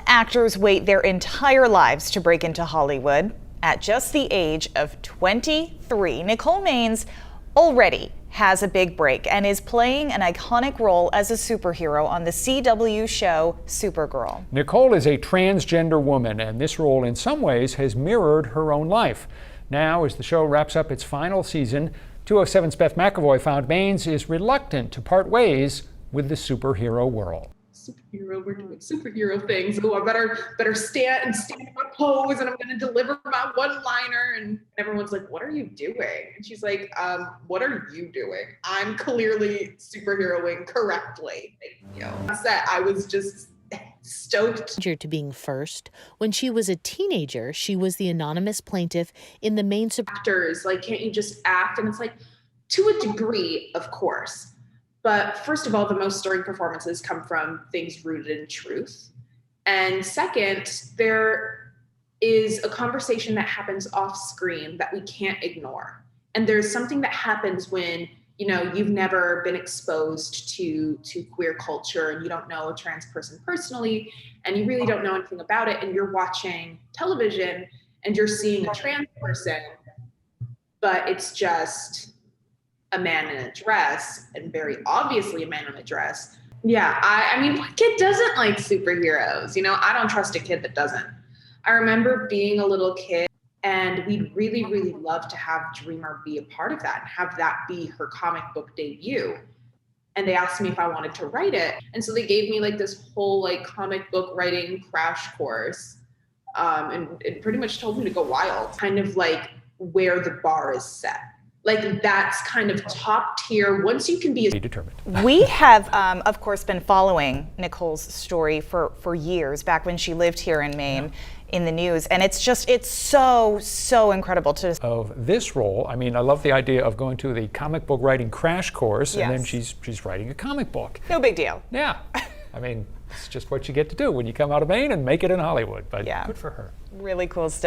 actors wait their entire lives to break into Hollywood. At just the age of 23, Nicole Maines already has a big break and is playing an iconic role as a superhero on the CW show Supergirl. Nicole is a transgender woman, and this role in some ways has mirrored her own life. Now, as the show wraps up its final season, 207's Beth McAvoy found Maines is reluctant to part ways with the superhero world. Superhero, we're doing superhero things. Oh, I better stand in my pose, and I'm going to deliver my one-liner. And everyone's like, "What are you doing?" And she's like, "What are you doing? I'm clearly superheroing correctly." That's that. I was just stoked. To being first. When she was a teenager, she was the anonymous plaintiff in the Maine. Actors, like, can't you just act? And it's like, to a degree, of course. But first of all, the most stirring performances come from things rooted in truth. And second, there is a conversation that happens off screen that we can't ignore. And there's something that happens when, you've never been exposed to queer culture and you don't know a trans person personally and you really don't know anything about it, and you're watching television and you're seeing a trans person, but it's just a man in a dress, and very obviously a man in a dress. Yeah, I mean, what kid doesn't like superheroes? I don't trust a kid that doesn't. I remember being a little kid, and we'd really, really love to have Dreamer be a part of that and have that be her comic book debut. And they asked me if I wanted to write it. And so they gave me this whole comic book writing crash course. And it pretty much told me to go wild, kind of where the bar is set. That's kind of top tier. Once you can be determined. We have, of course, been following Nicole's story for years, back when she lived here in Maine, in the news. And it's so incredible to... Of this role, I mean, I love the idea of going to the comic book writing crash course, and then she's writing a comic book. No big deal. Yeah. I mean, it's just what you get to do when you come out of Maine and make it in Hollywood. But good for her. Really cool stuff.